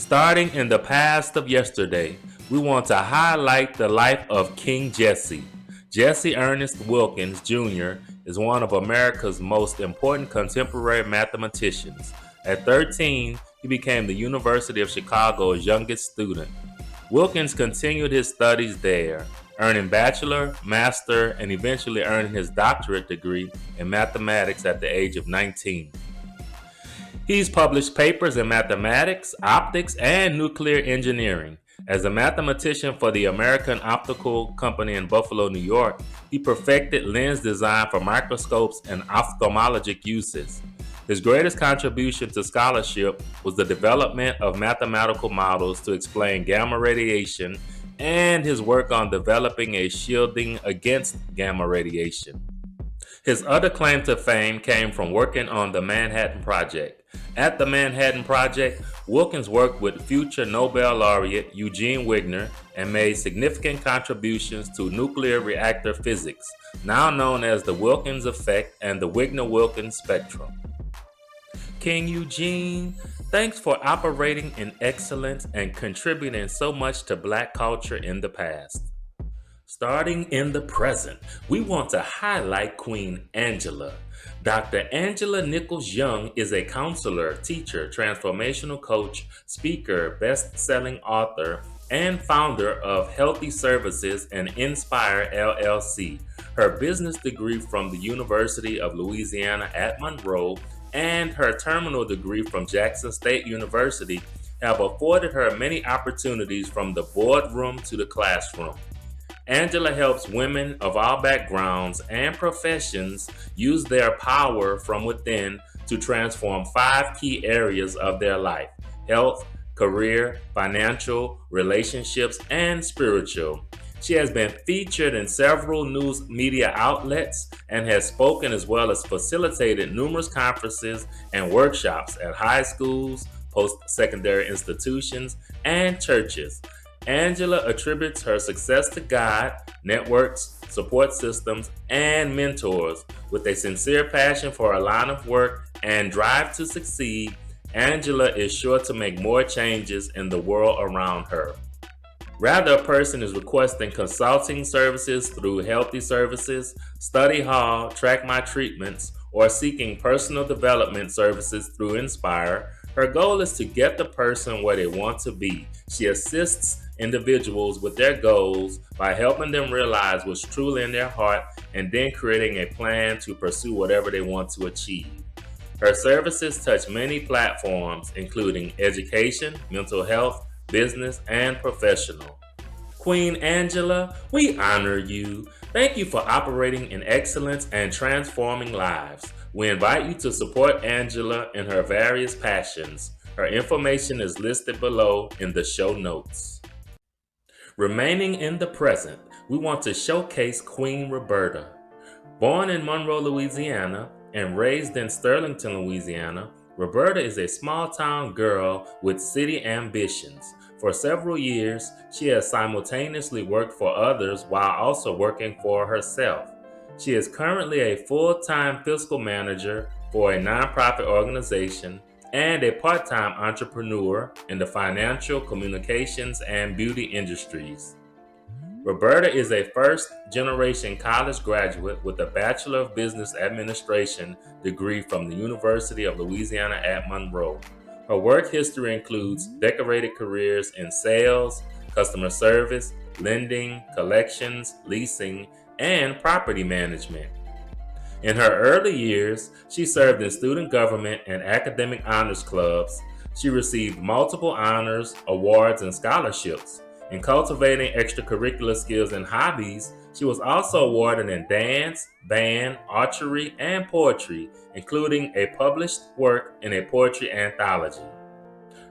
Starting in the past of yesterday, we want to highlight the life of King Jesse. Jesse Ernest Wilkins Jr. is one of America's most important contemporary mathematicians. At 13, he became the University of Chicago's youngest student. Wilkins continued his studies there, earning bachelor, master, and eventually earning his doctorate degree in mathematics at the age of 19. He's published papers in mathematics, optics, and nuclear engineering. As a mathematician for the American Optical Company in Buffalo, New York, he perfected lens design for microscopes and ophthalmologic uses. His greatest contribution to scholarship was the development of mathematical models to explain gamma radiation and his work on developing a shielding against gamma radiation. His other claim to fame came from working on the Manhattan Project. At the Manhattan Project, Wilkins worked with future Nobel laureate Eugene Wigner and made significant contributions to nuclear reactor physics, now known as the Wilkins effect and the Wigner-Wilkins spectrum. King Eugene, thanks for operating in excellence and contributing so much to Black culture in the past. Starting in the present, we want to highlight Queen Angela. Dr. Angela Nichols Young is a counselor, teacher, transformational coach, speaker, best-selling author, and founder of Healthy Services and Inspire LLC. Her business degree from the University of Louisiana at Monroe and her terminal degree from Jackson State University have afforded her many opportunities from the boardroom to the classroom. Angela helps women of all backgrounds and professions use their power from within to transform 5 key areas of their life: health, career, financial, relationships, and spiritual. She has been featured in several news media outlets and has spoken as well as facilitated numerous conferences and workshops at high schools, post-secondary institutions, and churches. Angela attributes her success to God, networks, support systems, and mentors. With a sincere passion for her line of work and drive to succeed, Angela is sure to make more changes in the world around her. Rather, a person is requesting consulting services through Healthy Services, Study Hall, Track My Treatments, or seeking personal development services through Inspire, her goal is to get the person where they want to be. She assists individuals with their goals by helping them realize what's truly in their heart and then creating a plan to pursue whatever they want to achieve. Her services touch many platforms, including education, mental health, business, and professional. Queen Angela, we honor you. Thank you for operating in excellence and transforming lives. We invite you to support Angela in her various passions. Her information is listed below in the show notes. Remaining in the present, we want to showcase Queen Roberta. Born in Monroe, Louisiana, and raised in Sterlington, Louisiana, Roberta is a small-town girl with city ambitions. For several years, she has simultaneously worked for others while also working for herself. She is currently a full-time fiscal manager for a nonprofit organization and a part-time entrepreneur in the financial, communications, and beauty industries. Roberta is a first-generation college graduate with a Bachelor of Business Administration degree from the University of Louisiana at Monroe. Her work history includes decorated careers in sales, customer service, lending, collections, leasing, and property management. In her early years, she served in student government and academic honors clubs. She received multiple honors, awards, and scholarships. In cultivating extracurricular skills and hobbies, she was also awarded in dance, band, archery, and poetry, including a published work in a poetry anthology.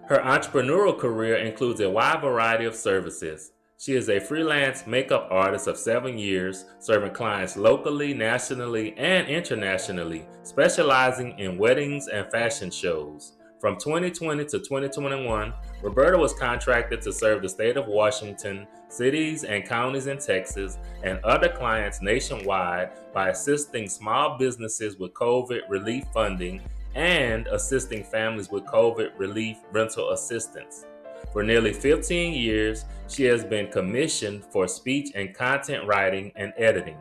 Her entrepreneurial career includes a wide variety of services. She is a freelance makeup artist of 7 years, serving clients locally, nationally, and internationally, specializing in weddings and fashion shows. From 2020 to 2021, Roberta was contracted to serve the state of Washington, cities and counties in Texas, and other clients nationwide by assisting small businesses with COVID relief funding and assisting families with COVID relief rental assistance. For nearly 15 years, she has been commissioned for speech and content writing and editing.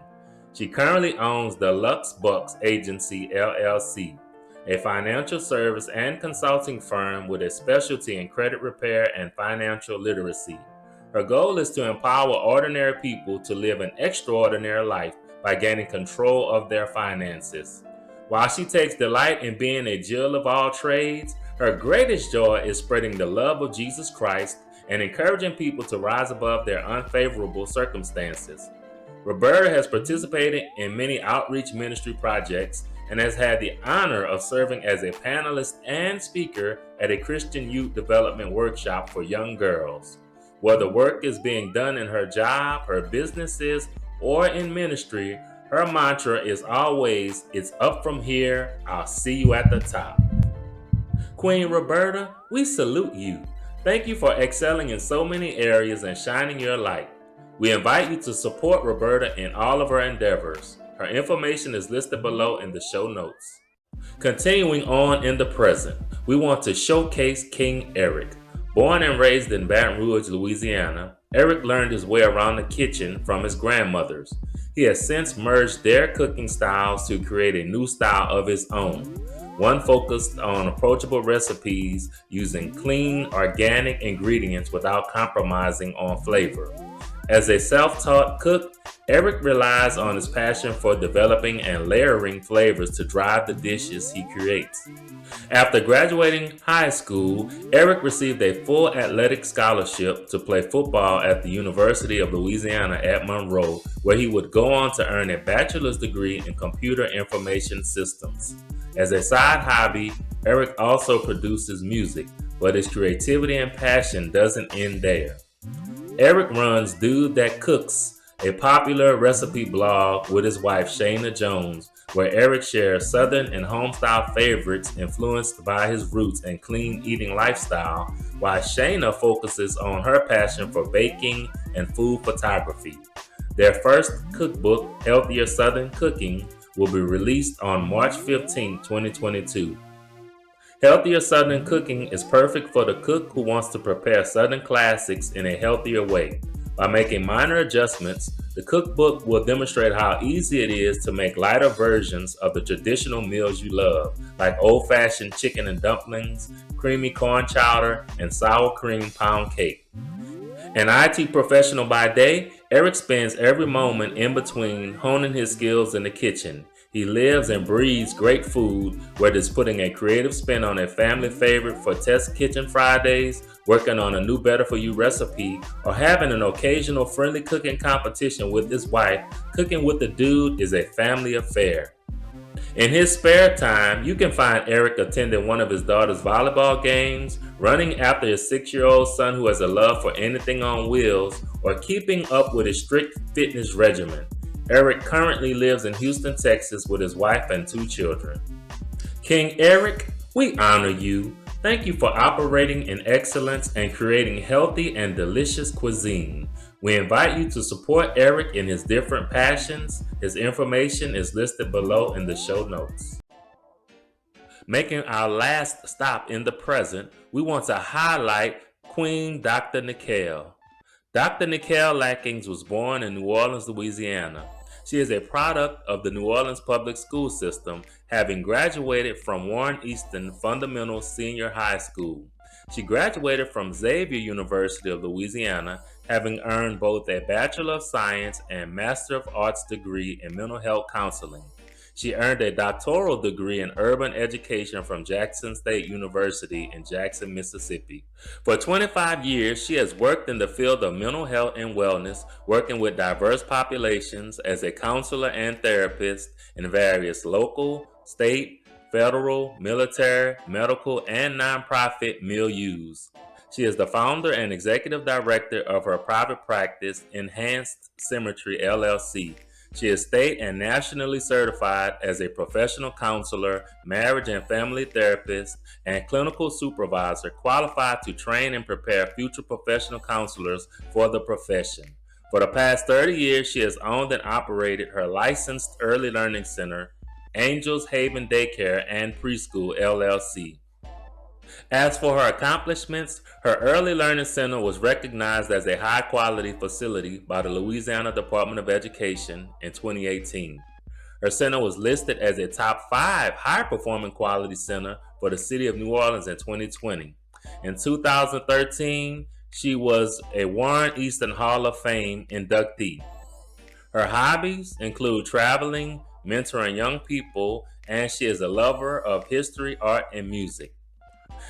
She currently owns the Lux Bucks Agency LLC, a financial service and consulting firm with a specialty in credit repair and financial literacy. Her goal is to empower ordinary people to live an extraordinary life by gaining control of their finances. While she takes delight in being a Jill of all trades, her greatest joy is spreading the love of Jesus Christ and encouraging people to rise above their unfavorable circumstances. Roberta has participated in many outreach ministry projects and has had the honor of serving as a panelist and speaker at a Christian youth development workshop for young girls. Whether work is being done in her job, her businesses, or in ministry, her mantra is always, "It's up from here, I'll see you at the top." Queen Roberta, we salute you. Thank you for excelling in so many areas and shining your light. We invite you to support Roberta in all of her endeavors. Her information is listed below in the show notes. Continuing on in the present, we want to showcase King Eric. Born and raised in Baton Rouge, Louisiana, Eric learned his way around the kitchen from his grandmothers. He has since merged their cooking styles to create a new style of his own, one focused on approachable recipes using clean, organic ingredients without compromising on flavor. As a self-taught cook, Eric relies on his passion for developing and layering flavors to drive the dishes he creates. After graduating high school, Eric received a full athletic scholarship to play football at the University of Louisiana at Monroe, where he would go on to earn a bachelor's degree in computer information systems. As a side hobby, Eric also produces music, but his creativity and passion doesn't end there. Eric runs Dude That Cooks, a popular recipe blog with his wife Shayna Jones, where Eric shares Southern and homestyle favorites influenced by his roots and clean eating lifestyle, while Shayna focuses on her passion for baking and food photography. Their first cookbook, Healthier Southern Cooking, will be released on March 15, 2022. Healthier Southern Cooking is perfect for the cook who wants to prepare Southern classics in a healthier way. By making minor adjustments, the cookbook will demonstrate how easy it is to make lighter versions of the traditional meals you love, like old-fashioned chicken and dumplings, creamy corn chowder, and sour cream pound cake. An IT professional by day, Eric spends every moment in between honing his skills in the kitchen. He lives and breathes great food, whether it's putting a creative spin on a family favorite for Test Kitchen Fridays, working on a new Better For You recipe, or having an occasional friendly cooking competition with his wife. Cooking with the Dude is a family affair. In his spare time, you can find Eric attending one of his daughter's volleyball games, running after his 6-year-old son who has a love for anything on wheels, or keeping up with his strict fitness regimen. Eric currently lives in Houston, Texas with his wife and 2 children. King Eric, we honor you. Thank you for operating in excellence and creating healthy and delicious cuisine. We invite you to support Eric in his different passions. His information is listed below in the show notes. Making our last stop in the present, we want to highlight Queen Dr. Nikhil. Dr. Nikhil Lackings was born in New Orleans, Louisiana. She is a product of the New Orleans public school system, having graduated from Warren Easton Fundamental Senior High School. She graduated from Xavier University of Louisiana, having earned both a Bachelor of Science and Master of Arts degree in mental health counseling. She earned a doctoral degree in urban education from Jackson State University in Jackson, Mississippi. For 25 years, she has worked in the field of mental health and wellness, working with diverse populations as a counselor and therapist in various local, state, federal, military, medical, and nonprofit milieus. She is the founder and executive director of her private practice, Enhanced Symmetry LLC. She is state and nationally certified as a professional counselor, marriage and family therapist, and clinical supervisor qualified to train and prepare future professional counselors for the profession. For the past 30 years, she has owned and operated her licensed early learning center, Angels Haven Daycare and Preschool LLC. As for her accomplishments, her early learning center was recognized as a high quality facility by the Louisiana Department of Education in 2018. Her center was listed as a top 5 high performing quality center for the city of New Orleans in 2020. In 2013, she was a Warren Easton Hall of Fame inductee. Her hobbies include traveling, mentoring young people, and she is a lover of history, art, and music.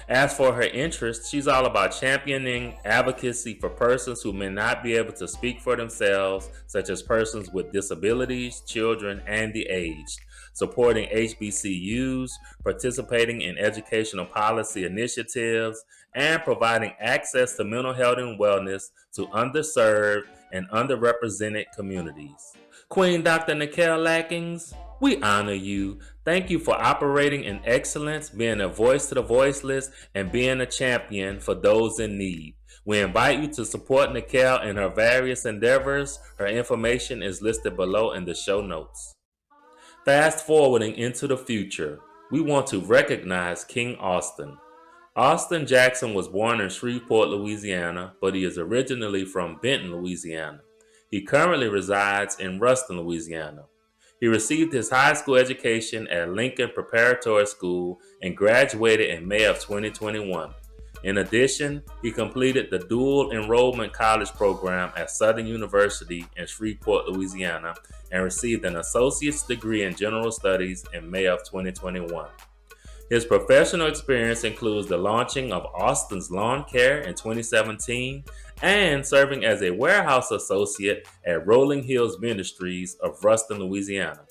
As for her interests, she's all about championing advocacy for persons who may not be able to speak for themselves, such as persons with disabilities, children, and the aged, supporting HBCUs, participating in educational policy initiatives, and providing access to mental health and wellness to underserved and underrepresented communities. Queen Dr. Nikel Lackings, we honor you. Thank you for operating in excellence, being a voice to the voiceless, and being a champion for those in need. We invite you to support Nikel in her various endeavors. Her information is listed below in the show notes. Fast forwarding into the future, we want to recognize King Austin. Austin Jackson was born in Shreveport, Louisiana, but he is originally from Benton, Louisiana. He currently resides in Ruston, Louisiana. He received his high school education at Lincoln Preparatory School and graduated in May of 2021. In addition, he completed the dual enrollment college program at Southern University in Shreveport, Louisiana, and received an associate's degree in general studies in May of 2021. His professional experience includes the launching of Austin's Lawn Care in 2017 and serving as a warehouse associate at Rolling Hills Ministries of Ruston, Louisiana.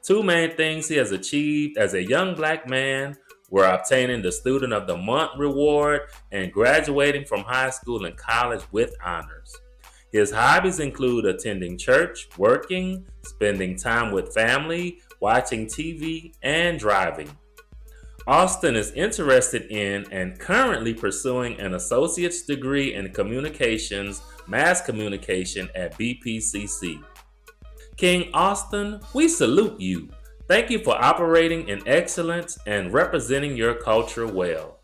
Two main things he has achieved as a young black man were obtaining the Student of the Month reward and graduating from high school and college with honors. His hobbies include attending church, working, spending time with family, watching TV, and driving. Austin is interested in and currently pursuing an associate's degree in communications, mass communication at BPCC. King Austin, we salute you. Thank you for operating in excellence and representing your culture well.